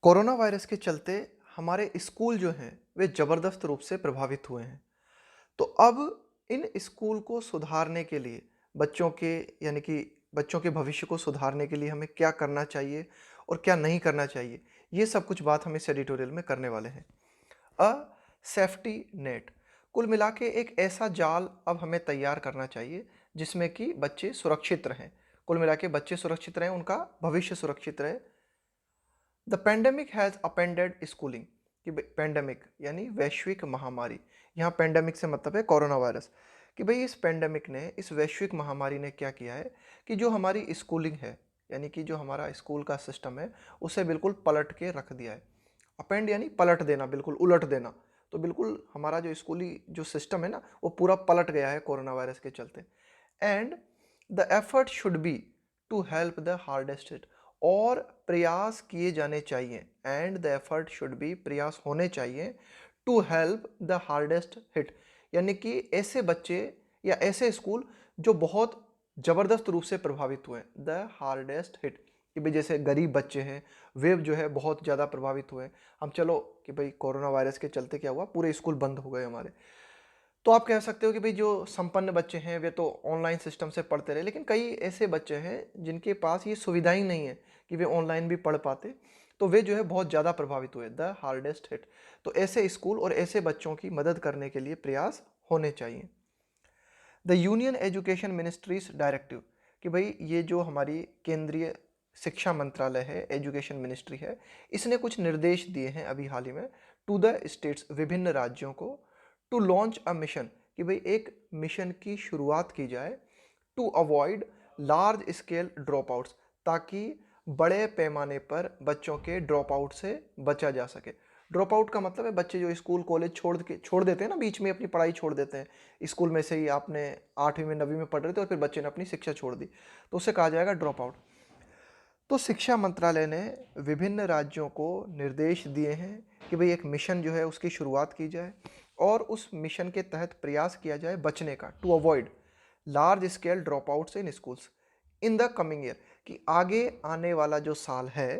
Corona virus के चलते हमारे स्कूल जो हैं वे ज़बरदस्त रूप से प्रभावित हुए हैं। तो अब इन स्कूल को सुधारने के लिए बच्चों के यानी कि बच्चों के भविष्य को सुधारने के लिए हमें क्या करना चाहिए और क्या नहीं करना चाहिए, ये सब कुछ बात हम इस एडिटोरियल में करने वाले हैं। अ सेफ्टी नेट, कुल मिला के एक ऐसा जाल अब हमें तैयार करना चाहिए जिसमें कि बच्चे सुरक्षित रहें। कुल मिला के बच्चे सुरक्षित रहें, उनका भविष्य सुरक्षित रहे। The pandemic has appended schooling, कि पेंडेमिक यानी वैश्विक महामारी। यहाँ पेंडेमिक से मतलब है कोरोना वायरस। कि भाई इस पेंडेमिक ने, इस वैश्विक महामारी ने क्या किया है कि जो हमारी स्कूलिंग है यानी कि जो हमारा स्कूल का सिस्टम है उसे बिल्कुल पलट के रख दिया है। अपेंड यानी पलट देना, बिल्कुल उलट देना। तो बिल्कुल हमारा जो स्कूली जो सिस्टम है ना वो पूरा पलट गया है कोरोना वायरस के चलते। And the effort should be to help the hardest hit, और प्रयास किए जाने चाहिए। And the effort should be, प्रयास होने चाहिए to help the hardest hit, यानी कि ऐसे बच्चे या ऐसे स्कूल जो बहुत ज़बरदस्त रूप से प्रभावित हुए हैं। द हार्डेस्ट हिट, कि भाई जैसे गरीब बच्चे हैं वे जो है बहुत ज़्यादा प्रभावित हुए हैं। हम चलो कि भाई कोरोना वायरस के चलते क्या हुआ, पूरे स्कूल बंद हो गए हमारे। तो आप कह सकते हो कि भाई जो संपन्न बच्चे हैं वे तो ऑनलाइन सिस्टम से पढ़ते रहे, लेकिन कई ऐसे बच्चे हैं जिनके पास ये सुविधा ही नहीं है कि वे ऑनलाइन भी पढ़ पाते, तो वे जो है बहुत ज़्यादा प्रभावित हुए। द हार्डेस्ट हिट, तो ऐसे स्कूल और ऐसे बच्चों की मदद करने के लिए प्रयास होने चाहिए। The union education ministries directive, कि भाई ये जो हमारी केंद्रीय शिक्षा मंत्रालय है, एजुकेशन मिनिस्ट्री है, इसने कुछ निर्देश दिए हैं अभी हाल ही में टू द स्टेट्स, विभिन्न राज्यों को, टू लॉन्च अ मिशन, कि भाई एक मिशन की शुरुआत की जाए, to avoid large scale drop outs, ताकि बड़े पैमाने पर बच्चों के ड्रॉप आउट से बचा जा सके। ड्रॉप आउट का मतलब है बच्चे जो स्कूल कॉलेज छोड़ देते हैं ना, बीच में अपनी पढ़ाई छोड़ देते हैं। स्कूल में से ही आपने 8वीं में 9वीं में पढ़ रहे थे और फिर बच्चे ने अपनी शिक्षा छोड़ दी, तो उसे कहा जाएगा ड्रॉप आउट। तो शिक्षा मंत्रालय ने विभिन्न राज्यों को निर्देश दिए हैं कि भाई एक मिशन जो है उसकी शुरुआत की जाए और उस मिशन के तहत प्रयास किया जाए बचने का, to avoid large scale drop outs in schools in the coming year, कि आगे आने वाला जो साल है,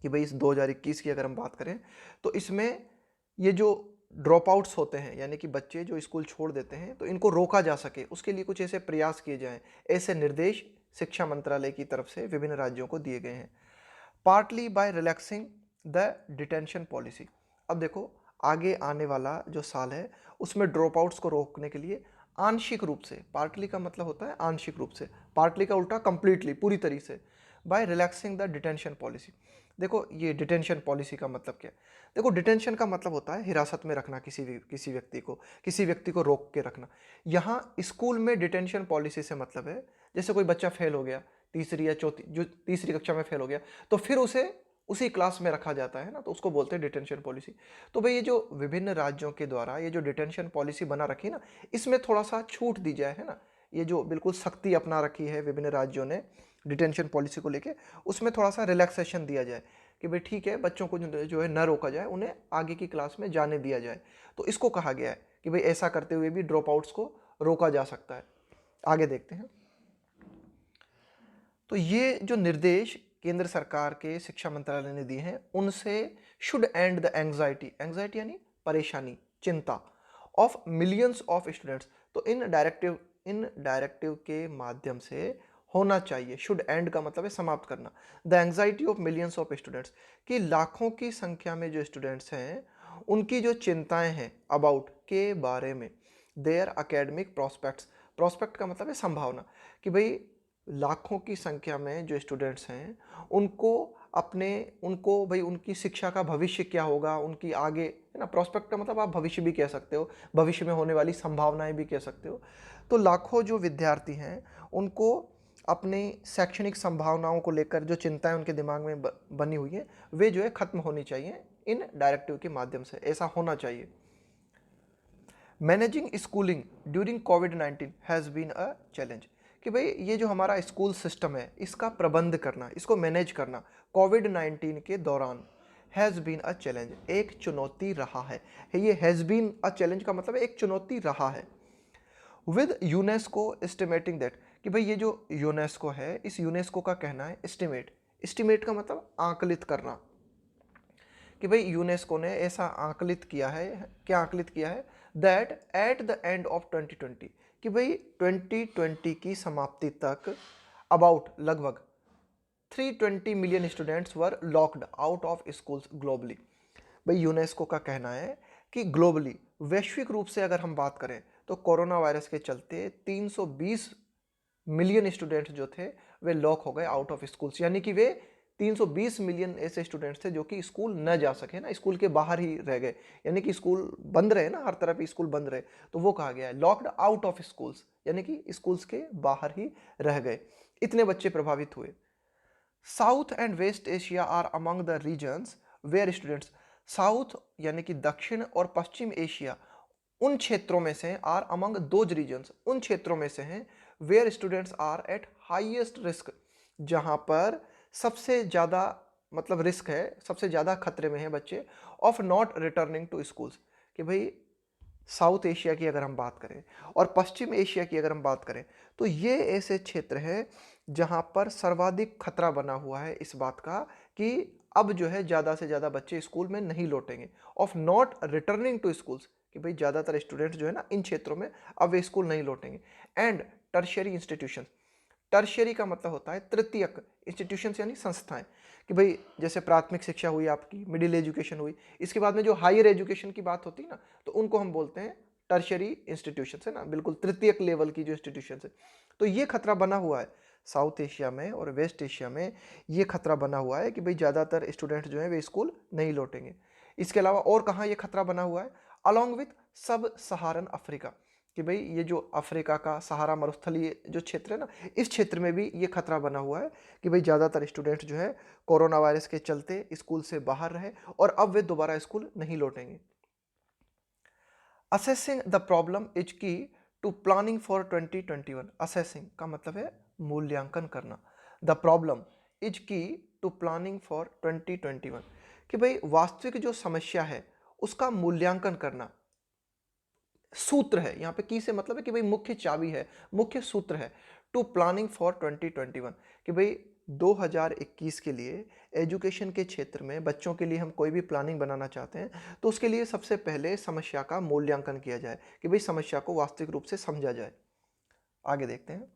कि भाई इस 2021 की अगर हम बात करें तो इसमें ये जो ड्रॉप आउट्स होते हैं यानी कि बच्चे जो स्कूल छोड़ देते हैं, तो इनको रोका जा सके उसके लिए कुछ ऐसे प्रयास किए जाएं। ऐसे निर्देश शिक्षा मंत्रालय की तरफ से विभिन्न राज्यों को दिए गए हैं। Partly bye relaxing the detention policy, अब देखो आगे आने वाला जो साल है उसमें ड्रॉप आउट्स को रोकने के लिए आंशिक रूप से, पार्टली का मतलब होता है आंशिक रूप से, पार्टली का उल्टा कंप्लीटली, पूरी तरीके से, by relaxing the detention policy. देखो ये डिटेंशन पॉलिसी का मतलब क्या है? देखो डिटेंशन का मतलब होता है हिरासत में रखना किसी व्यक्ति को रोक के रखना। यहाँ स्कूल में डिटेंशन पॉलिसी से मतलब है जैसे कोई बच्चा फेल हो गया, तीसरी या चौथी, जो तीसरी कक्षा में फेल हो गया, तो फिर उसे उसी क्लास में रखा जाता है ना, तो उसको बोलते हैं डिटेंशन पॉलिसी। तो भाई ये जो विभिन्न राज्यों के द्वारा ये जो डिटेंशन पॉलिसी बना रखी ना, इसमें थोड़ा सा छूट दी जाए, है ना। ये जो बिल्कुल सख्ती अपना रखी है विभिन्न राज्यों ने डिटेंशन पॉलिसी को लेके, उसमें थोड़ा सा रिलैक्सेशन दिया जाए कि भाई ठीक है बच्चों को जो है न रोका जाए, उन्हें आगे की क्लास में जाने दिया जाए। तो इसको कहा गया है कि भाई ऐसा करते हुए भी ड्रॉप आउट्स को रोका जा सकता है। आगे देखते हैं। तो ये जो निर्देश केंद्र सरकार के शिक्षा मंत्रालय ने दिए हैं उनसे should and the anxiety, anxiety यानी परेशानी, चिंता, ऑफ मिलियंस ऑफ स्टूडेंट्स। तो इन डायरेक्टिव के माध्यम से होना चाहिए, शुड एंड का मतलब है समाप्त करना, the anxiety of millions of students, कि लाखों की संख्या में जो स्टूडेंट्स हैं उनकी जो चिंताएं हैं अबाउट के बारे में, देयर अकेडमिक प्रोस्पेक्ट्स, प्रोस्पेक्ट का मतलब है संभावना, कि भाई लाखों की संख्या में जो स्टूडेंट्स हैं उनको भाई उनकी शिक्षा का भविष्य क्या होगा, उनकी आगे, है ना। प्रोस्पेक्ट का मतलब आप भविष्य भी कह सकते हो, भविष्य में होने वाली संभावनाएं भी कह सकते हो। तो लाखों जो विद्यार्थी हैं उनको अपनी शैक्षणिक संभावनाओं को लेकर जो चिंताएं उनके दिमाग में बनी हुई है वे जो है खत्म होनी चाहिए इन डायरेक्टिव के माध्यम से, ऐसा होना चाहिए। मैनेजिंग स्कूलिंग ड्यूरिंग कोविड-19 हैज़ बीन अ चैलेंज, कि भाई ये जो हमारा स्कूल सिस्टम है इसका प्रबंध करना, इसको मैनेज करना कोविड-19 के दौरान हैज़ बीन अ चैलेंज, एक चुनौती रहा है। ये हैज़ बीन अ चैलेंज का मतलब है एक चुनौती रहा है। विद यूनेस्को एस्टिमेटिंग दैट, कि भाई ये जो यूनेस्को है, इस यूनेस्को का कहना है एस्टिमेट, एस्टिमेट का मतलब आंकलित करना, कि भाई यूनेस्को ने ऐसा आकलित किया है, क्या आकलित किया है, that at the end of 2020, कि भाई 2020 की समाप्ति तक अबाउट लगभग 320 million students were locked out of schools globally. भाई यूनेस्को का कहना है कि ग्लोबली, वैश्विक रूप से अगर हम बात करें तो कोरोना वायरस के चलते 320 मिलियन स्टूडेंट्स जो थे वे लॉक हो गए आउट ऑफ स्कूल्स, यानी कि वे 320 मिलियन ऐसे स्टूडेंट्स थे जो कि स्कूल न जा सके ना, स्कूल के बाहर ही रह गए, यानी कि स्कूल बंद रहे ना, हर तरफ स्कूल बंद रहे, तो वो कहा गया है लॉक्ड आउट ऑफ स्कूल्स, यानी कि स्कूल्स के बाहर ही रह गए, इतने बच्चे प्रभावित हुए। South and west Asia are among the regions where students, south यानी कि दक्षिण और पश्चिम एशिया उन क्षेत्रों में से, आर अमंग दोज रीजन्स उन क्षेत्रों में से हैं, where students are at highest risk, जहां पर सबसे ज़्यादा मतलब रिस्क है, सबसे ज़्यादा खतरे में हैं बच्चे, of not returning to schools, कि भाई साउथ एशिया की अगर हम बात करें और पश्चिम एशिया की अगर हम बात करें तो ये ऐसे क्षेत्र हैं जहां पर सर्वाधिक खतरा बना हुआ है इस बात का कि अब जो है ज़्यादा से ज़्यादा बच्चे स्कूल में नहीं लौटेंगे, of not returning to schools, कि भाई ज़्यादातर स्टूडेंट्स जो है ना इन क्षेत्रों में अब वे स्कूल नहीं लौटेंगे। एंड टर्शियरी इंस्टीट्यूशन, टर्शियरी का मतलब होता है तृतीयक, इंस्टीट्यूशंस यानी संस्थाएं, कि भाई जैसे प्राथमिक शिक्षा हुई आपकी, मिडिल एजुकेशन हुई, इसके बाद में जो हायर एजुकेशन की बात होती है ना, तो उनको हम बोलते हैं टर्शियरी इंस्टीट्यूशंस, है ना, बिल्कुल तृतीयक लेवल की जो इंस्टीट्यूशंस है। तो ये खतरा बना हुआ है साउथ एशिया में और वेस्ट एशिया में, ये खतरा बना हुआ है कि भाई ज़्यादातर स्टूडेंट जो है वे स्कूल नहीं लौटेंगे। इसके अलावा और कहाँ ये खतरा बना हुआ है, अलॉन्ग विथ सब सहारन अफ्रीका, कि भाई ये जो अफ्रीका का सहारा मरुस्थलीय जो क्षेत्र है ना, इस क्षेत्र में भी ये खतरा बना हुआ है कि भाई ज़्यादातर स्टूडेंट जो है कोरोना वायरस के चलते स्कूल से बाहर रहे और अब वे दोबारा स्कूल नहीं लौटेंगे। असेसिंग द प्रॉब्लम इज की टू प्लानिंग फॉर 2021, असेसिंग का मतलब है मूल्यांकन करना, द प्रॉब्लम इज की टू प्लानिंग फॉर 2021, कि भाई वास्तविक जो समस्या है उसका मूल्यांकन करना, सूत्र है यहाँ पे, की से मतलब है कि भाई मुख्य चाबी है, मुख्य सूत्र है टू प्लानिंग फॉर 2021, कि भाई 2021 के लिए एजुकेशन के क्षेत्र में बच्चों के लिए हम कोई भी प्लानिंग बनाना चाहते हैं तो उसके लिए सबसे पहले समस्या का मूल्यांकन किया जाए कि भाई समस्या को वास्तविक रूप से समझा जाए। आगे देखते हैं।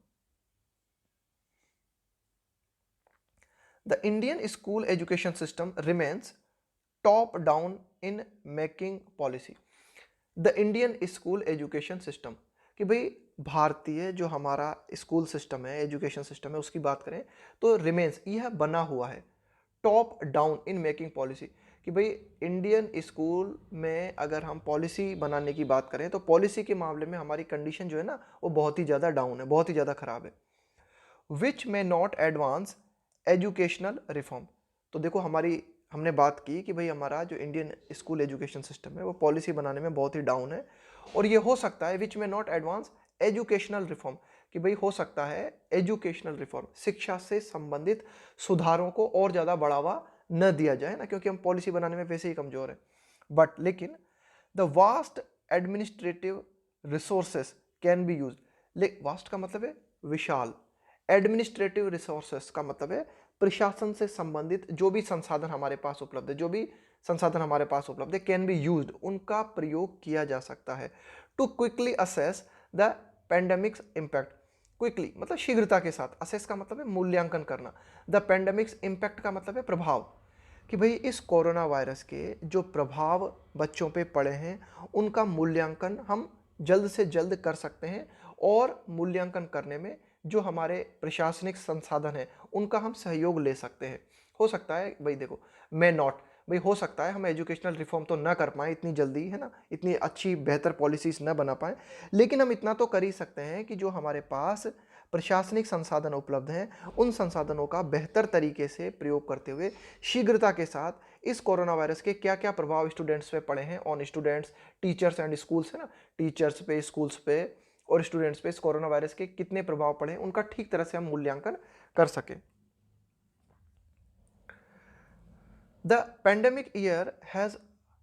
The Indian school education system remains top down in making policy, the Indian school education system, कि भाई भारतीय जो हमारा स्कूल सिस्टम है, एजुकेशन सिस्टम है, उसकी बात करें तो रिमेन्स, यह बना हुआ है top down in making policy, कि भाई इंडियन स्कूल में अगर हम पॉलिसी बनाने की बात करें तो पॉलिसी के मामले में हमारी कंडीशन जो है ना वो बहुत ही ज़्यादा डाउन है, बहुत ही ज़्यादा खराब है। विच में नॉट एडवांस एजुकेशनल रिफॉर्म, तो देखो हमारी हमने बात की कि भाई हमारा जो इंडियन स्कूल एजुकेशन सिस्टम है वो पॉलिसी बनाने में बहुत ही डाउन है और ये हो सकता है विच में नॉट एडवांस एजुकेशनल रिफॉर्म, कि भाई हो सकता है एजुकेशनल रिफॉर्म, शिक्षा से संबंधित सुधारों को और ज़्यादा बढ़ावा न दिया जाए ना, क्योंकि हम पॉलिसी बनाने में वैसे ही कमज़ोर हैं। बट लेकिन the vast administrative resources can be use, vast का मतलब है विशाल, एडमिनिस्ट्रेटिव रिसोर्सेस का मतलब है प्रशासन से संबंधित जो भी संसाधन हमारे पास उपलब्ध है, जो भी संसाधन हमारे पास उपलब्ध है, कैन बी यूज्ड, उनका प्रयोग किया जा सकता है to quickly assess the pandemic's impact, quickly मतलब शीघ्रता के साथ, असेस का मतलब है मूल्यांकन करना, द पेंडेमिक्स इम्पैक्ट का मतलब है प्रभाव, कि भाई इस कोरोना वायरस के जो प्रभाव बच्चों पे पड़े हैं उनका मूल्यांकन हम जल्द से जल्द कर सकते हैं और मूल्यांकन करने में जो हमारे प्रशासनिक संसाधन हैं उनका हम सहयोग ले सकते हैं। हो सकता है भाई देखो मैं नॉट, भाई हो सकता है हम एजुकेशनल रिफॉर्म तो ना कर पाएँ इतनी जल्दी, है ना, इतनी अच्छी बेहतर पॉलिसीज ना बना पाएँ, लेकिन हम इतना तो कर ही सकते हैं कि जो हमारे पास प्रशासनिक संसाधन उपलब्ध हैं उन संसाधनों का बेहतर तरीके से प्रयोग करते हुए शीघ्रता के साथ इस कोरोना वायरस के क्या क्या प्रभाव स्टूडेंट्स पे पड़े हैं, on students, teachers and schools, है ना, टीचर्स पे, स्कूल्स पे और स्टूडेंट्स पे इस कोरोना वायरस के कितने प्रभाव पड़े हैं उनका ठीक तरह से हम मूल्यांकन कर सकें। The pandemic year has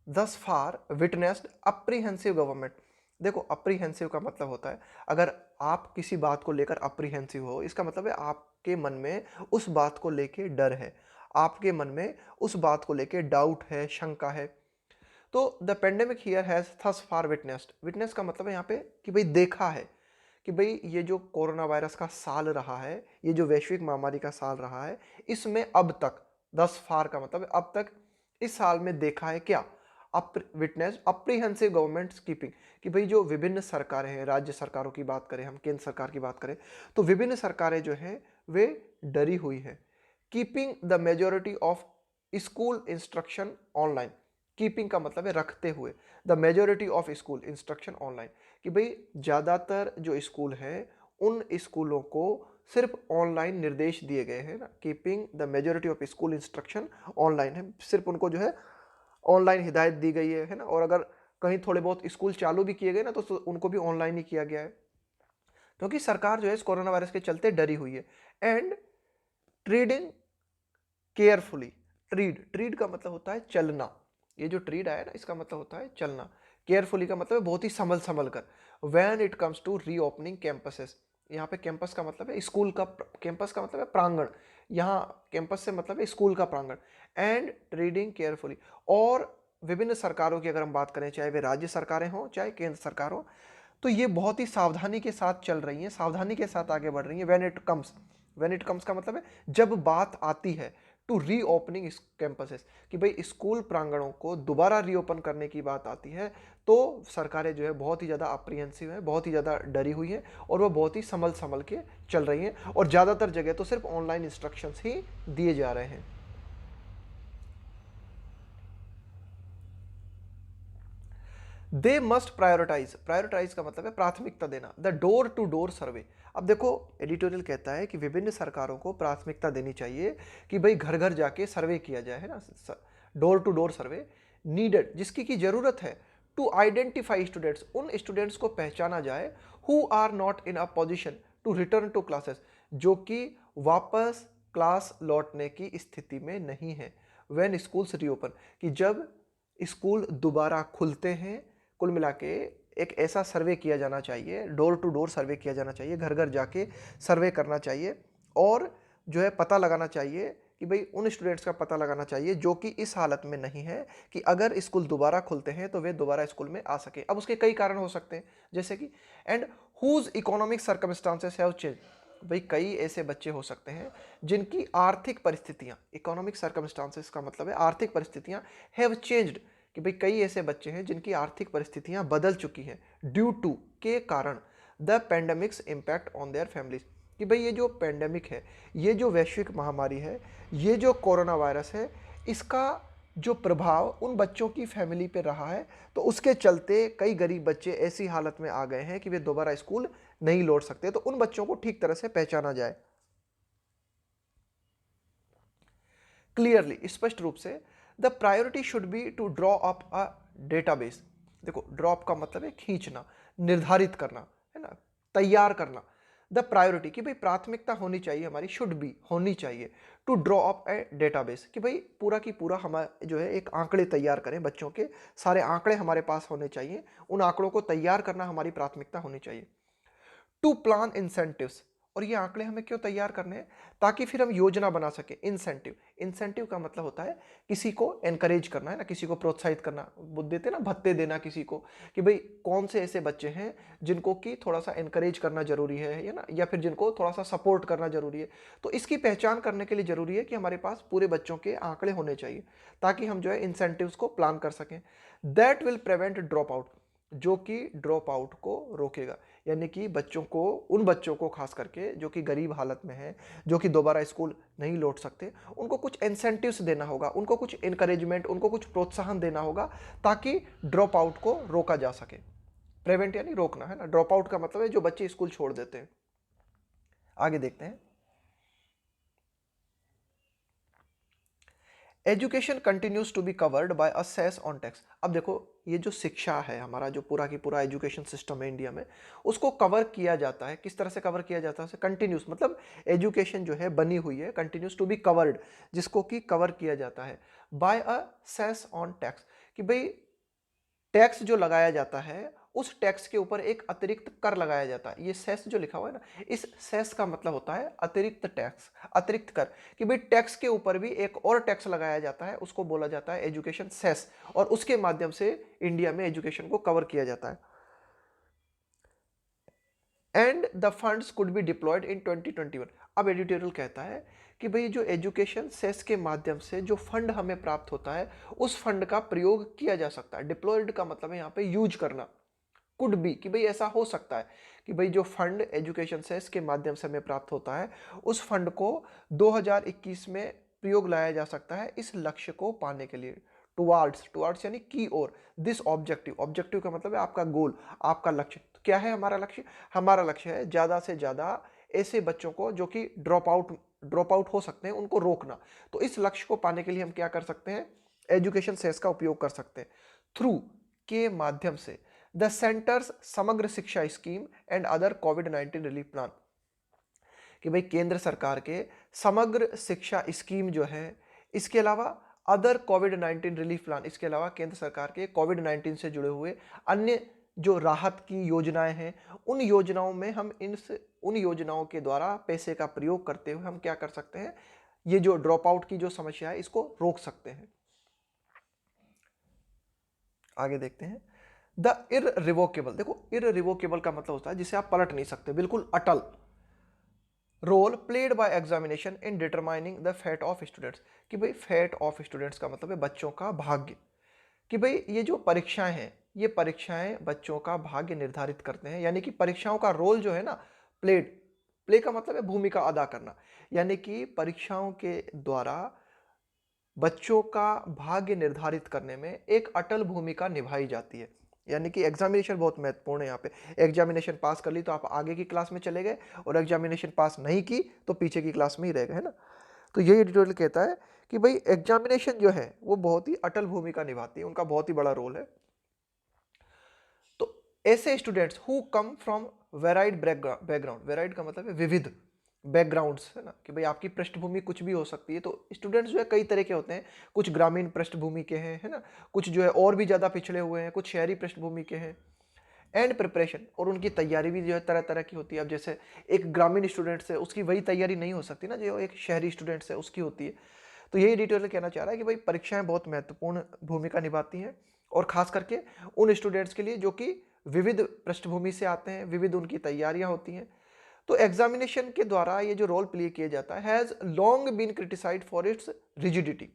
thus far witnessed apprehensive government, देखो अप्रीहेंसिव का मतलब होता है अगर आप किसी बात को लेकर अप्रीहेंसिव हो, इसका मतलब है आपके मन में उस बात को लेके डर है, आपके मन में उस बात को लेके डाउट है, शंका है। तो the pandemic here has thus far witnessed, witness का मतलब है यहाँ पे कि भाई देखा है कि भाई ये जो कोरोना वायरस का साल रहा है, ये जो वैश्विक महामारी का साल रहा है, इसमें अब तक, दस फार का मतलब है अब तक इस साल में देखा है क्या, विटनेस अप्रीहेंसिव गवर्नमेंट कीपिंग, कि भाई जो विभिन्न सरकारें हैं, राज्य सरकारों की बात करें, हम केंद्र सरकार की बात करें, तो विभिन्न सरकारें जो हैं वे डरी हुई हैं। Keeping the majority of school instruction online, keeping का मतलब है रखते हुए, the majority of school instruction online, कि भाई ज़्यादातर जो स्कूल हैं उन स्कूलों को सिर्फ ऑनलाइन निर्देश दिए गए हैं ना, keeping the majority of school instruction online है, सिर्फ उनको जो है ऑनलाइन हिदायत दी गई है ना। और अगर कहीं थोड़े बहुत स्कूल चालू भी किए गए ना, तो उनको भी ऑनलाइन ही किया गया है, क्योंकि सरकार जो है इस कोरोना वायरस के चलते डरी हुई है। एंड ट्रीडिंग केयरफुली, ट्रीड का मतलब होता है चलना, ये जो ट्रीड आया ना इसका मतलब होता है चलना, केयरफुली का मतलब है बहुत ही संभल संभल कर। When it comes to reopening campuses, यहाँ पे कैंपस का मतलब है स्कूल का, कैंपस का मतलब है प्रांगण, यहाँ कैंपस से मतलब है स्कूल का प्रांगण। एंड ट्रीडिंग केयरफुली, और विभिन्न सरकारों की अगर हम बात करें, चाहे वे राज्य सरकारें हों चाहे केंद्र सरकार हो, तो ये बहुत ही सावधानी के साथ चल रही हैं, सावधानी के साथ आगे बढ़ रही हैं। व्हेन इट कम्स का मतलब है जब बात आती है टू रीओपनिंग कैंपसेस, कि भाई स्कूल प्रांगणों को दोबारा रीओपन करने की बात आती है, तो सरकारें जो है बहुत ही ज़्यादा अप्रीहेंसिव है, बहुत ही ज़्यादा डरी हुई हैं, और वो बहुत ही संभल संभल के चल रही हैं, और ज़्यादातर जगह तो सिर्फ ऑनलाइन इंस्ट्रक्शंस ही दिए जा रहे हैं। दे मस्ट प्रायोरिटाइज, प्रायोरिटाइज का मतलब है प्राथमिकता देना, the door to door survey. अब देखो एडिटोरियल कहता है कि विभिन्न सरकारों को प्राथमिकता देनी चाहिए कि भाई घर घर जाके सर्वे किया जाए, है ना, door to door survey needed, जिसकी की जरूरत है, टू आइडेंटिफाई स्टूडेंट्स, उन स्टूडेंट्स को पहचाना जाए who are not in a position to return to classes, जो कि वापस क्लास लौटने की स्थिति में नहीं है। व्हेन स्कूल्स रीओपन, कि जब स्कूल दोबारा खुलते हैं, कुल मिला के एक ऐसा सर्वे किया जाना चाहिए, डोर टू डोर सर्वे किया जाना चाहिए, घर घर जाके सर्वे करना चाहिए, और जो है पता लगाना चाहिए कि भाई उन स्टूडेंट्स का पता लगाना चाहिए जो कि इस हालत में नहीं है कि अगर स्कूल दोबारा खुलते हैं तो वे दोबारा स्कूल में आ सके। अब उसके कई कारण हो सकते हैं, जैसे कि and whose economic circumstances have change, भाई कई ऐसे बच्चे हो सकते हैं जिनकी आर्थिक परिस्थितियां, इकोनॉमिक सर्कमस्टांसेस का मतलब है आर्थिक परिस्थितियां, हैव चेंज्ड, कि भाई कई ऐसे बच्चे हैं जिनकी आर्थिक परिस्थितियां बदल चुकी हैं, ड्यू टू, के कारण, the pandemic's impact on their families, कि भाई ये जो पेंडेमिक है, ये जो वैश्विक महामारी है, ये जो कोरोना वायरस है, इसका जो प्रभाव उन बच्चों की फैमिली पे रहा है, तो उसके चलते कई गरीब बच्चे ऐसी हालत में आ गए हैं कि वे दोबारा स्कूल नहीं लौट सकते, तो उन बच्चों को ठीक तरह से पहचाना जाए। क्लियरली, स्पष्ट रूप से, the priority should be to draw up a database, देखो ड्रॉप का मतलब है खींचना, निर्धारित करना, है ना, तैयार करना। द प्रायोरिटी, कि भाई प्राथमिकता होनी चाहिए हमारी, शुड बी होनी चाहिए, to draw up a database, कि भाई पूरा की पूरा हम जो है एक आंकड़े तैयार करें, बच्चों के सारे आंकड़े हमारे पास होने चाहिए, उन आंकड़ों को तैयार करना हमारी प्राथमिकता होनी चाहिए। टू प्लान इंसेंटिव्स, और ये आंकड़े हमें क्यों तैयार करने हैं, ताकि फिर हम योजना बना सके। इंसेंटिव, इंसेंटिव का मतलब होता है किसी को एनकरेज करना, है ना, किसी को प्रोत्साहित करना, वो देते ना भत्ते देना किसी को, कि भाई कौन से ऐसे बच्चे हैं जिनको कि थोड़ा सा एनकरेज करना जरूरी है ना, या फिर जिनको थोड़ा सा सपोर्ट करना जरूरी है। तो इसकी पहचान करने के लिए जरूरी है कि हमारे पास पूरे बच्चों के आंकड़े होने चाहिए, ताकि हम जो है इंसेंटिव्स को प्लान कर सकें। That will prevent drop out, जो कि ड्रॉप आउट को रोकेगा, यानी कि बच्चों को, उन बच्चों को खास करके जो कि गरीब हालत में हैं, जो कि दोबारा स्कूल नहीं लौट सकते, उनको कुछ इंसेंटिव्स देना होगा, उनको कुछ इनकरेजमेंट, उनको कुछ प्रोत्साहन देना होगा, ताकि ड्रॉप आउट को रोका जा सके। प्रिवेंट यानी रोकना, है ना, ड्रॉप आउट का मतलब है जो बच्चे स्कूल छोड़ देते हैं। आगे देखते हैं, education continues to be covered by a cess on tax. अब देखो ये जो शिक्षा है, हमारा जो पूरा की पूरा एजुकेशन सिस्टम है इंडिया में, उसको कवर किया जाता है, किस तरह से कवर किया जाता है, कंटिन्यूस, मतलब एजुकेशन जो है बनी हुई है, कंटिन्यूस टू बी कवर्ड, जिसको कि कवर किया जाता है by a cess on tax, कि भाई टैक्स जो लगाया जाता है उस टैक्स के ऊपर एक अतिरिक्त कर लगाया जाता है। ये सेस जो लिखा हुआ है ना, इस सेस का मतलब होता है अतिरिक्त टैक्स, अतिरिक्त कर, कि भाई टैक्स के ऊपर भी एक और टैक्स लगाया जाता है, उसको बोला जाता है एजुकेशन सेस, और उसके माध्यम से इंडिया में एजुकेशन को कवर किया जाता है। And the funds could be deployed in 2021। अब एडिटोरियल कहता है कि भाई जो एजुकेशन सेस के माध्यम से जो फंड हमें प्राप्त होता है, उस फंड का प्रयोग किया जा सकता है। डिप्लॉयड का मतलब है यहाँ पे यूज करना, कुड बी, कि भाई ऐसा हो सकता है कि भाई जो फंड एजुकेशन सेस के माध्यम से हमें प्राप्त होता है, उस फंड को 2021 में प्रयोग लाया जा सकता है इस लक्ष्य को पाने के लिए। टुवार्ड्स यानी की ओर, दिस ऑब्जेक्टिव, ऑब्जेक्टिव का मतलब है आपका गोल, आपका लक्ष्य। तो क्या है हमारा लक्ष्य? हमारा लक्ष्य है ज्यादा से ज्यादा ऐसे बच्चों को जो कि ड्रॉप आउट हो सकते हैं, उनको रोकना। तो इस लक्ष्य को पाने के लिए हम क्या कर सकते हैं? एजुकेशन सेस का उपयोग कर सकते हैं। थ्रू, के माध्यम से, द सेंटर्स समग्र शिक्षा scheme and other covid relief plan, कि भाई केंद्र सरकार के समग्र शिक्षा स्कीम जो है, इसके अलावा अदर कोविड-19 रिलीफ प्लान, इसके अलावा केंद्र सरकार के कोविड-19 से जुड़े हुए अन्य जो राहत की योजनाएं हैं, उन योजनाओं में हम उन योजनाओं के द्वारा पैसे का प्रयोग करते हुए हम क्या कर सकते हैं? ये जो ड्रॉप आउट की जो समस्या है, इसको रोक सकते हैं। आगे देखते हैं। द इररिवोकेबल, देखो इररिवोकेबल का मतलब होता है जिसे आप पलट नहीं सकते, बिल्कुल अटल। Role played by examination in determining the fate of students, कि भाई फेट ऑफ स्टूडेंट्स का मतलब है बच्चों का भाग्य, कि भाई ये जो परीक्षाएं हैं, ये परीक्षाएं बच्चों का भाग्य निर्धारित करते हैं। यानी कि परीक्षाओं का रोल जो है ना, प्लेड, प्ले का मतलब है भूमिका अदा करना, यानी कि परीक्षाओं के द्वारा बच्चों का भाग्य निर्धारित करने में एक अटल भूमिका निभाई जाती है। यानी कि एग्जामिनेशन बहुत महत्वपूर्ण है। यहाँ पे एग्जामिनेशन पास कर ली तो आप आगे की क्लास में चले गए, और एग्जामिनेशन पास नहीं की तो पीछे की क्लास में ही रह गए, है ना। तो यही एडिटोरियल कहता है कि भाई एग्जामिनेशन जो है वो बहुत ही अटल भूमिका निभाती है, उनका बहुत ही बड़ा रोल है। तो ऐसे students who come from varied background, varied का मतलब है विविध बैकग्राउंड्स, है ना, कि भाई आपकी पृष्ठभूमि कुछ भी हो सकती है। तो स्टूडेंट्स जो है कई तरह के होते हैं, कुछ ग्रामीण पृष्ठभूमि के हैं, है ना, कुछ जो है और भी ज़्यादा पिछड़े हुए हैं, कुछ शहरी पृष्ठभूमि के हैं। एंड प्रिपरेशन, और उनकी तैयारी भी जो है तरह तरह की होती है। अब जैसे एक ग्रामीण स्टूडेंट से उसकी वही तैयारी नहीं हो सकती ना जो एक शहरी स्टूडेंट से उसकी होती है। तो यही एडिटोरियल कहना चाह रहा है कि भाई परीक्षाएं बहुत महत्वपूर्ण भूमिका निभाती हैं, और खास करके उन स्टूडेंट्स के लिए जो कि विविध पृष्ठभूमि से आते हैं, विविध उनकी तैयारियां होती हैं। तो एग्जामिनेशन के द्वारा ये जो रोल प्ले किया जाता है has long been criticised for its rigidity.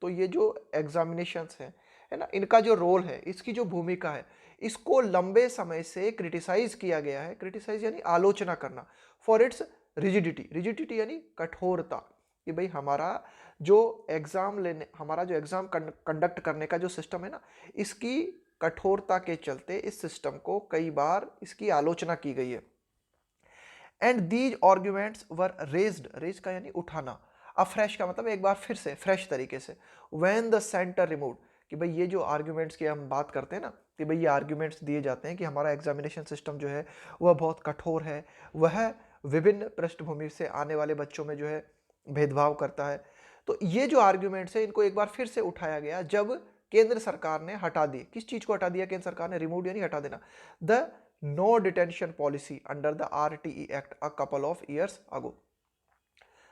तो ये जो एग्जामिनेशंस हैं, है ना, इनका जो रोल है, इसकी जो भूमिका है, इसको लंबे समय से क्रिटिसाइज किया गया है। क्रिटिसाइज यानी आलोचना करना, फॉर इट्स रिजिडिटी, रिजिडिटी यानी कठोरता, कि भाई हमारा जो एग्जाम कंडक्ट करने का जो सिस्टम है ना, इसकी कठोरता के चलते इस सिस्टम को कई बार इसकी आलोचना की गई है। And these arguments were raised, raise का यानी उठाना, अफ्रेश का मतलब एक बार फिर से फ्रेश तरीके से, व्हेन द सेंटर रिमूव्ड, कि भाई ये जो आर्ग्यूमेंट्स की हम बात करते हैं ना, कि भाई ये आर्ग्यूमेंट्स दिए जाते हैं कि हमारा एग्जामिनेशन सिस्टम जो है वह बहुत कठोर है, वह विभिन्न पृष्ठभूमि से आने वाले बच्चों में जो है भेदभाव करता है। तो ये जो आर्ग्यूमेंट्स है इनको एक बार फिर से उठाया गया जब केंद्र सरकार ने हटा दी। किस चीज को हटा दिया केंद्र सरकार ने? रिमूव यानी हटा देना। The no detention policy under the RTE act a couple of years ago.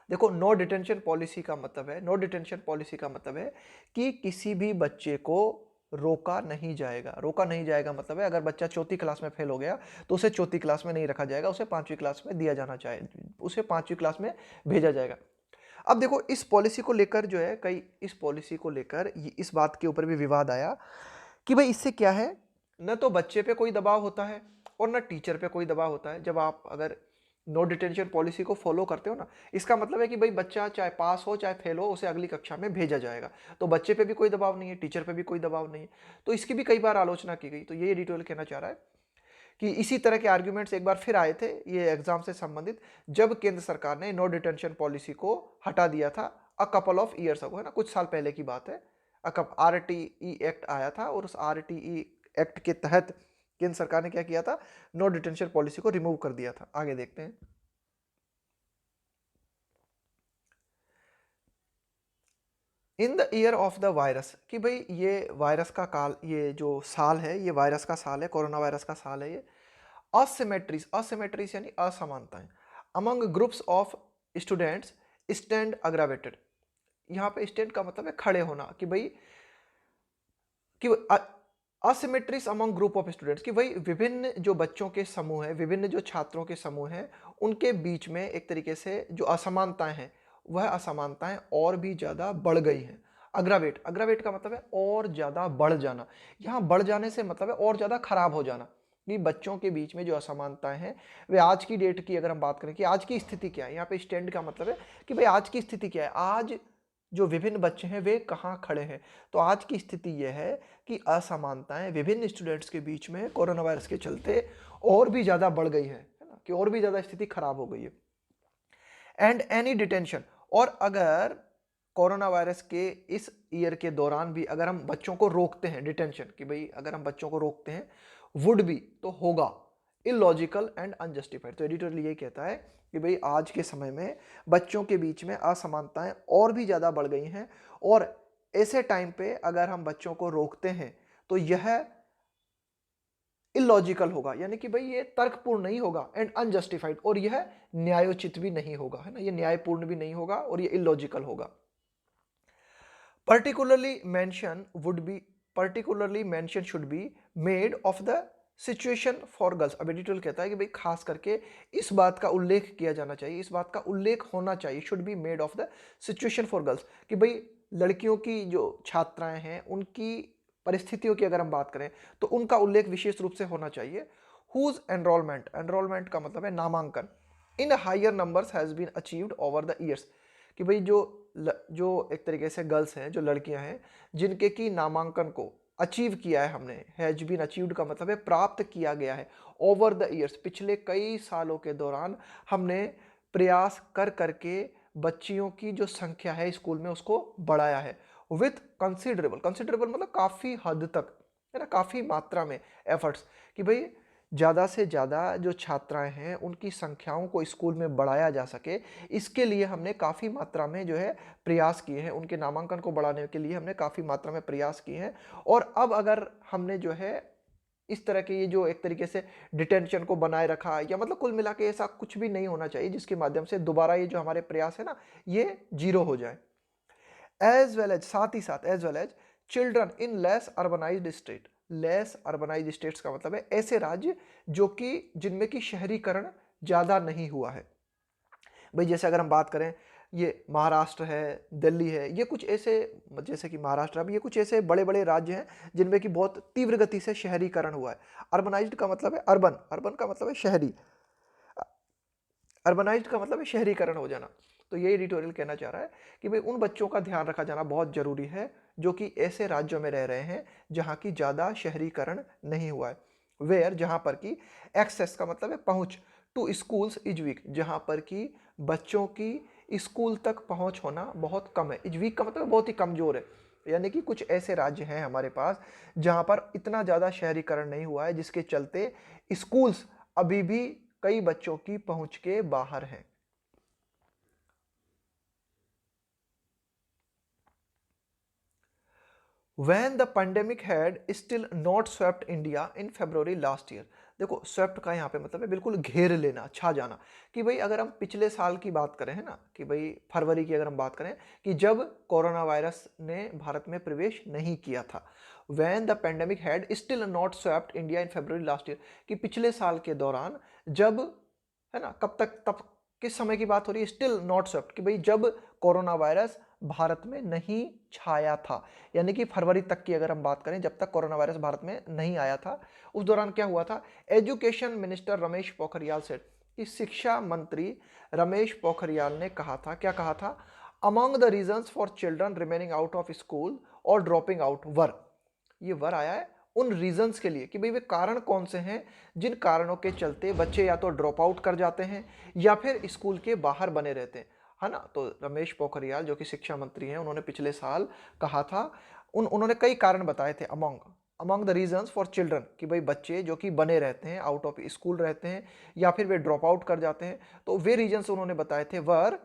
देखो नो डिटेंशन पॉलिसी का मतलब है, नो डिटेंशन पॉलिसी का मतलब है कि किसी भी बच्चे को रोका नहीं जाएगा। रोका नहीं जाएगा मतलब है अगर बच्चा चौथी क्लास में फेल हो गया तो उसे चौथी क्लास में नहीं रखा जाएगा, उसे पांचवी क्लास में दिया जाना चाहिए, उसे पांचवी क्लास में भेजा जाएगा। अब देखो इस पॉलिसी को लेकर जो है इस पॉलिसी को लेकर इस बात के ऊपर भी विवाद आया कि भाई इससे क्या है, न तो बच्चे पे कोई दबाव होता है और न टीचर पे कोई दबाव होता है। जब आप अगर नो डिटेंशन पॉलिसी को फॉलो करते हो ना, इसका मतलब है कि भाई बच्चा चाहे पास हो चाहे फेल हो उसे अगली कक्षा में भेजा जाएगा। तो बच्चे पे भी कोई दबाव नहीं है, टीचर पे भी कोई दबाव नहीं है। तो इसकी भी कई बार आलोचना की गई। तो ये एडिटोरियल कहना चाह रहा है कि इसी तरह के आर्ग्यूमेंट्स एक बार फिर आए थे ये एग्जाम से संबंधित, जब केंद्र सरकार ने नो डिटेंशन पॉलिसी को हटा दिया था अ कपल ऑफ ईयर्स अगो, है ना, कुछ साल पहले की बात है। आरटीई एक्ट आया था और उस आरटीई एक्ट के तहत केंद्र सरकार ने क्या किया था? नो डिटेंशन पॉलिसी को रिमूव कर दिया था। आगे देखते हैं। In the year of the virus, कि भाई ये वायरस का काल, ये जो साल है ये वायरस का साल है, कोरोना वायरस का साल है ये। असिमेट्रीज, असिमेट्रीज यानी असमानताएं among groups of students stand aggravated. यहाँ पे स्टैंड का मतलब है खड़े होना, कि भाई कि असिमेट्रीज अमंग ग्रुप ऑफ स्टूडेंट्स, कि भाई विभिन्न जो बच्चों के समूह हैं, विभिन्न जो छात्रों के समूह हैं, उनके बीच में एक तरीके से जो असमानताएं हैं वह असमानताएं और भी ज़्यादा बढ़ गई हैं। अग्रावेट, अग्रावेट का मतलब है और ज़्यादा बढ़ जाना। यहाँ बढ़ जाने से मतलब है और ज़्यादा खराब हो जाना, कि बच्चों के बीच में जो असमानताएं हैं वे आज की डेट की अगर हम बात करें कि आज की स्थिति क्या है, यहाँ पे स्टैंड का मतलब है कि भाई आज की स्थिति क्या है, आज जो विभिन्न बच्चे हैं वे कहाँ खड़े हैं। तो आज की स्थिति यह है कि असमानताएं विभिन्न स्टूडेंट्स के बीच में कोरोना वायरस के चलते और भी ज़्यादा बढ़ गई है ना, कि और भी ज़्यादा स्थिति खराब हो गई है। एंड एनी डिटेंशन, और अगर कोरोना वायरस के इस ईयर के दौरान भी अगर हम बच्चों को रोकते हैं, डिटेंशन, कि भाई अगर हम बच्चों को रोकते हैं, वुड बी तो होगा, इलॉजिकल एंड अनजस्टिफाइड। तो एडिटोरियल यही कहता है कि भाई आज के समय में बच्चों के बीच में असमानताएं और भी ज़्यादा बढ़ गई हैं, और ऐसे टाइम पे अगर हम बच्चों को रोकते हैं तो यह इलॉजिकल होगा, यानी कि भाई ये तर्कपूर्ण नहीं होगा, एंड अनजस्टिफाइड, और यह न्यायोचित भी नहीं होगा, है ना, ये न्यायपूर्ण भी नहीं होगा और ये इलॉजिकल होगा। particularly mention would be particularly mention should be made of the situation for girls. अब एडिटोरियल कहता है कि भाई खास करके इस बात का उल्लेख किया जाना चाहिए, इस बात का उल्लेख होना चाहिए, should be made of the situation for girls, कि भाई लड़कियों की जो छात्राएं हैं उनकी परिस्थितियों की अगर हम बात करें तो उनका उल्लेख विशेष रूप से होना चाहिए। हुज एनरोलमेंट, एनरोलमेंट का मतलब है नामांकन, in higher numbers has been achieved over the years, कि भाई जो एक तरीके से गर्ल्स हैं, जो लड़कियां हैं जिनके की नामांकन को अचीव किया है हमने, हैज बीन अचीव्ड का मतलब है प्राप्त किया गया है, ओवर द ईयर्स, पिछले कई सालों के दौरान हमने प्रयास कर करके बच्चियों की जो संख्या है स्कूल में उसको बढ़ाया है। विथ कंसिडरेबल, कंसिडरेबल मतलब काफ़ी हद तक, है ना, काफ़ी मात्रा में एफर्ट्स, कि भाई ज़्यादा से ज़्यादा जो छात्राएं हैं उनकी संख्याओं को स्कूल में बढ़ाया जा सके, इसके लिए हमने काफ़ी मात्रा में जो है प्रयास किए हैं, उनके नामांकन को बढ़ाने के लिए हमने काफ़ी मात्रा में प्रयास किए हैं। और अब अगर हमने जो है इस तरह के ये जो एक तरीके से डिटेंशन को बनाए रखा, या मतलब कुल मिला के ऐसा कुछ भी नहीं होना चाहिए जिसके माध्यम से दोबारा ये जो हमारे प्रयास है ना ये जीरो हो जाए। एज वेल एज, साथ ही साथ, as well as children in less urbanised state, less urbanised states का मतलब है ऐसे राज्य जो कि जिनमें की शहरीकरण ज़्यादा नहीं हुआ है। भाई जैसे अगर हम बात करें, ये महाराष्ट्र है, दिल्ली है, ये कुछ ऐसे, जैसे कि महाराष्ट्र, अब ये कुछ ऐसे बड़े बड़े राज्य हैं जिनमें कि बहुत तीव्र गति से शहरीकरण हुआ है। अर्बनाइज्ड का मतलब है अर्बन, अर्बन का मतलब है शहरी, अर्बनाइज्ड का मतलब है शहरीकरण हो जाना। तो ये एडिटोरियल कहना चाह रहा है कि भाई उन बच्चों का ध्यान रखा जाना बहुत जरूरी है जो कि ऐसे राज्यों में रह रहे हैं जहाँ की ज़्यादा शहरीकरण नहीं हुआ है। वेयर, जहाँ पर कि एक्सेस का मतलब है पहुँच, टू स्कूल्स इज वीक, जहाँ पर कि बच्चों की स्कूल तक पहुँच होना बहुत कम है। इज वीक का मतलब बहुत ही कमज़ोर है, यानी कि कुछ ऐसे राज्य हैं हमारे पास जहाँ पर इतना ज़्यादा शहरीकरण नहीं हुआ है जिसके चलते स्कूल्स अभी भी कई बच्चों की पहुंच के बाहर हैं। When the pandemic had still not swept India in February last year, देखो स्वेप्ट का यहाँ पे मतलब है बिल्कुल घेर लेना, छा जाना, कि भाई अगर हम पिछले साल की बात करें, है ना, कि भाई फरवरी की अगर हम बात करें कि जब कोरोना वायरस ने भारत में प्रवेश नहीं किया था, when the pandemic had still not swept India in February last year, कि पिछले साल के दौरान जब, है ना, कब तक, तब किस समय की बात हो रही है, स्टिल नॉट स्वेप्ट, कि भाई जब कोरोना वायरस भारत में नहीं छाया था, यानी कि फरवरी तक की अगर हम बात करें, जब तक कोरोना वायरस भारत में नहीं आया था, उस दौरान क्या हुआ था। Education minister Ramesh Pokhriyal said, कि शिक्षा मंत्री रमेश पोखरियाल ने कहा था, क्या कहा था, among the reasons for children remaining out of school और ड्रॉपिंग आउट वर, ये वर आया है उन रीजंस के लिए, कि भाई वे कारण कौन से हैं जिन कारणों के चलते बच्चे या तो ड्रॉप आउट कर जाते हैं या फिर स्कूल के बाहर बने रहते हैं, है ना। तो रमेश पोखरियाल जो कि शिक्षा मंत्री हैं, उन्होंने पिछले साल कहा था, उन्होंने कई कारण बताए थे, among among the reasons for children, कि भाई बच्चे जो कि बने रहते हैं, आउट ऑफ स्कूल रहते हैं या फिर वे ड्रॉप आउट कर जाते हैं, तो वे रीजंस उन्होंने बताए थे वर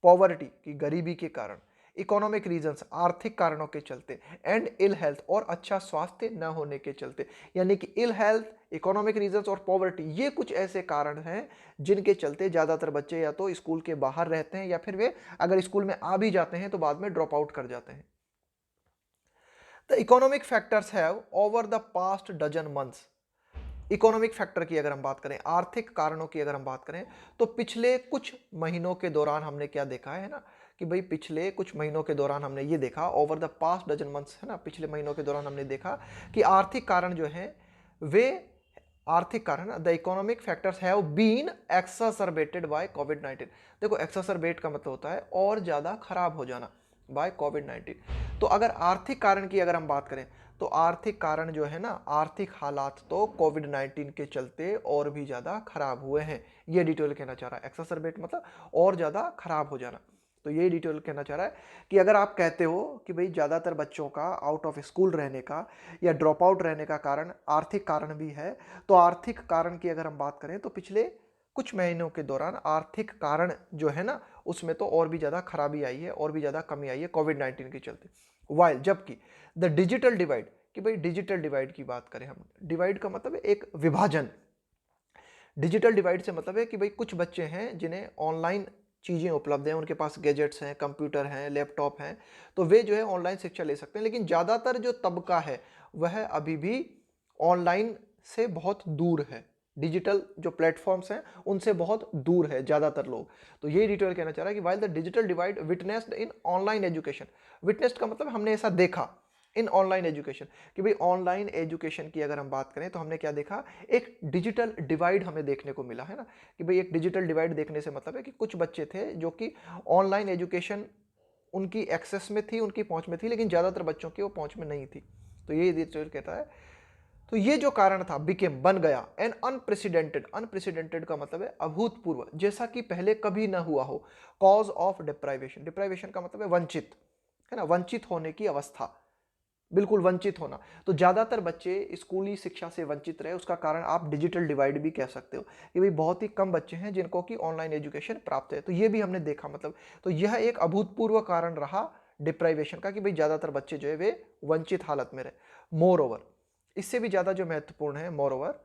पॉवर्टी, की गरीबी के कारण, इकोनॉमिक रीजंस आर्थिक कारणों के चलते, एंड इल हेल्थ और अच्छा स्वास्थ्य न होने के चलते। यानी कि इल हेल्थ, इकोनॉमिक रीजंस और पॉवर्टी, ये कुछ ऐसे कारण हैं जिनके चलते ज़्यादातर बच्चे या तो स्कूल के बाहर रहते हैं या फिर वे अगर स्कूल में आ भी जाते हैं तो बाद में ड्रॉप आउट कर जाते हैं। The economic factors have over the past dozen months. Economic factor की अगर हम बात करें, आर्थिक कारणों की अगर हम बात करें, तो पिछले कुछ महीनों के दौरान हमने क्या देखा है ना, कि भाई पिछले कुछ महीनों के दौरान हमने ये देखा, over the past dozen months है ना, पिछले महीनों के दौरान हमने देखा कि आर्थिक कारण जो है वे आर्थिक कारण, the economic factors have been exacerbated by कोविड-19। देखो एक्सरबेट का मतलब होता है और ज़्यादा खराब हो जाना, बाय कोविड-19। तो अगर आर्थिक कारण की अगर हम बात करें, तो आर्थिक कारण जो है ना, आर्थिक हालात तो कोविड-19 के चलते और भी ज़्यादा खराब हुए हैं। ये डिटेल कहना चाह रहा है, एक्सरबेट मतलब और ज़्यादा खराब हो जाना। तो ये डिटेल कहना चाह रहा है कि अगर आप कहते हो कि भाई ज़्यादातर बच्चों का आउट ऑफ स्कूल रहने का या ड्रॉप आउट रहने का कारण आर्थिक कारण भी है, तो आर्थिक कारण की अगर हम बात करें तो पिछले कुछ महीनों के दौरान आर्थिक कारण जो है ना, उसमें तो और भी ज़्यादा खराबी आई है और भी ज़्यादा कमी आई है कोविड-19 के चलते। वाइल जबकि द डिजिटल डिवाइड, कि भाई डिजिटल डिवाइड की बात करें हम, डिवाइड का मतलब है एक विभाजन। डिजिटल डिवाइड से मतलब है कि भाई कुछ बच्चे हैं जिन्हें ऑनलाइन चीज़ें उपलब्ध हैं, उनके पास गैजेट्स हैं, कंप्यूटर हैं, लैपटॉप हैं, तो वे जो है ऑनलाइन शिक्षा ले सकते हैं। लेकिन ज़्यादातर जो तबका है वह अभी भी ऑनलाइन से बहुत दूर है, डिजिटल जो प्लेटफॉर्म्स हैं उनसे बहुत दूर है ज़्यादातर लोग। तो ये डिटेल कहना चाह रहा है कि while the digital divide witnessed in online education, witnessed का मतलब हमने ऐसा देखा इन ऑनलाइन एजुकेशन, कि भाई ऑनलाइन एजुकेशन की अगर हम बात करें तो हमने क्या देखा, एक डिजिटल डिवाइड हमें देखने को मिला है ना, कि भाई एक डिजिटल डिवाइड देखने से मतलब है कि कुछ बच्चे थे जो कि ऑनलाइन एजुकेशन उनकी एक्सेस में थी, उनकी पहुंच में थी, लेकिन ज़्यादातर बच्चों की वो पहुंच में नहीं थी। तो ये डिजिटल कहता है। तो ये जो कारण था बिकेम बन गया एन अनप्रेसिडेंटेड, अनप्रेसिडेंटेड का मतलब है अभूतपूर्व, जैसा कि पहले कभी ना हुआ हो, कॉज ऑफ डिप्राइवेशन, डिप्राइवेशन का मतलब है वंचित, है ना, वंचित होने की अवस्था, बिल्कुल वंचित होना। तो ज़्यादातर बच्चे स्कूली शिक्षा से वंचित रहे, उसका कारण आप डिजिटल डिवाइड भी कह सकते हो कि भाई बहुत ही कम बच्चे हैं जिनको कि ऑनलाइन एजुकेशन प्राप्त है। तो ये भी हमने देखा, मतलब तो यह एक अभूतपूर्व कारण रहा डिप्राइवेशन का, कि भाई ज़्यादातर बच्चे जो है वे वंचित हालत में रहे। मोर ओवर, इससे भी ज़्यादा जो महत्वपूर्ण है, मोर ओवर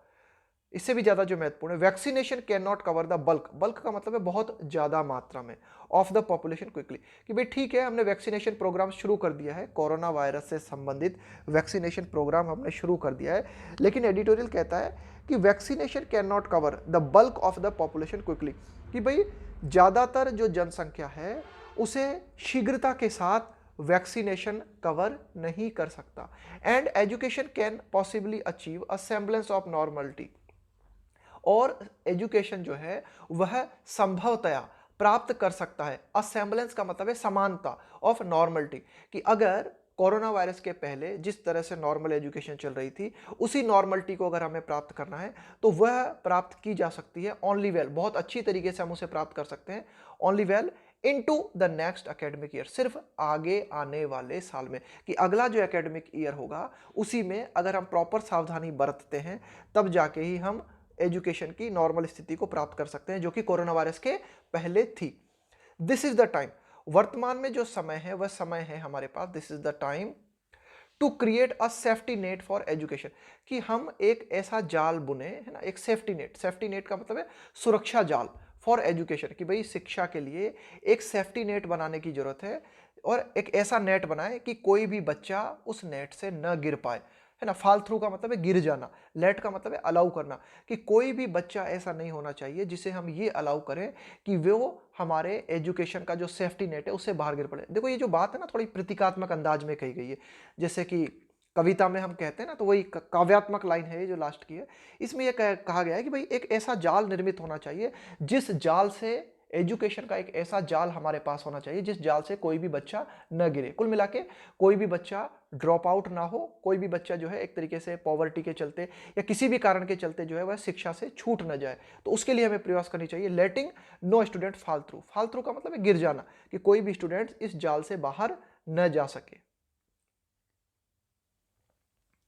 इससे भी ज़्यादा जो महत्वपूर्ण है, vaccination can not cover the bulk, bulk का मतलब है बहुत ज़्यादा मात्रा में, ऑफ द पॉपुलेशन क्विकली, कि भाई ठीक है हमने वैक्सीनेशन प्रोग्राम शुरू कर दिया है, कोरोना वायरस से संबंधित वैक्सीनेशन प्रोग्राम हमने शुरू कर दिया है, लेकिन एडिटोरियल कहता है कि vaccination can not cover the bulk of the population quickly, कि भाई ज़्यादातर जो जनसंख्या है उसे शीघ्रता के साथ वैक्सीनेशन कवर नहीं कर सकता। And education can possibly achieve a semblance of normality, और एजुकेशन जो है वह संभवतया प्राप्त कर सकता है, असेंबलेंस का मतलब है समानता, ऑफ नॉर्मलिटी, कि अगर कोरोना वायरस के पहले जिस तरह से नॉर्मल एजुकेशन चल रही थी उसी नॉर्मलिटी को अगर हमें प्राप्त करना है तो वह प्राप्त की जा सकती है ओनली वेल, बहुत अच्छी तरीके से हम उसे प्राप्त कर सकते हैं only well into the next academic year, सिर्फ आगे आने वाले साल में, कि अगला जो एकेडमिक ईयर होगा उसी में अगर हम प्रॉपर सावधानी बरतते हैं तब जाके ही हम एजुकेशन की नॉर्मल स्थिति को प्राप्त कर सकते हैं जो कि कोरोना वायरस के पहले थी। दिस इज द टाइम, वर्तमान में जो समय है वह समय है हमारे पास, this is the time to create a safety net for education, कि हम एक ऐसा जाल बुने, है ना, एक सेफ्टी नेट, सेफ्टी नेट का मतलब है सुरक्षा जाल, फॉर एजुकेशन, कि भाई शिक्षा के लिए एक सेफ्टी नेट बनाने की जरूरत है, और एक ऐसा नेट बनाए कि कोई भी बच्चा उस नेट से न गिर पाए, है ना, फॉल थ्रू का मतलब है गिर जाना, लेट का मतलब है अलाउ करना, कि कोई भी बच्चा ऐसा नहीं होना चाहिए जिसे हम ये अलाउ करें कि वो हमारे एजुकेशन का जो सेफ्टी नेट है उससे बाहर गिर पड़े। देखो ये जो बात है ना थोड़ी प्रतीकात्मक अंदाज में कही गई है, जैसे कि कविता में हम कहते हैं ना, तो वही काव्यात्मक लाइन है ये जो लास्ट की है, इसमें यह कहा गया है कि भाई एक ऐसा जाल निर्मित होना चाहिए, जिस जाल से एजुकेशन का एक ऐसा जाल हमारे पास होना चाहिए जिस जाल से कोई भी बच्चा न गिरे, कुल मिला के कोई भी बच्चा ड्रॉप आउट ना हो, कोई भी बच्चा जो है एक तरीके से पॉवर्टी के चलते या किसी भी कारण के चलते जो है वह शिक्षा से छूट न जाए। तो उसके लिए हमें प्रयास करनी चाहिए, letting no student fall through, fall through का मतलब है गिर जाना, कि कोई भी स्टूडेंट इस जाल से बाहर न जा सके।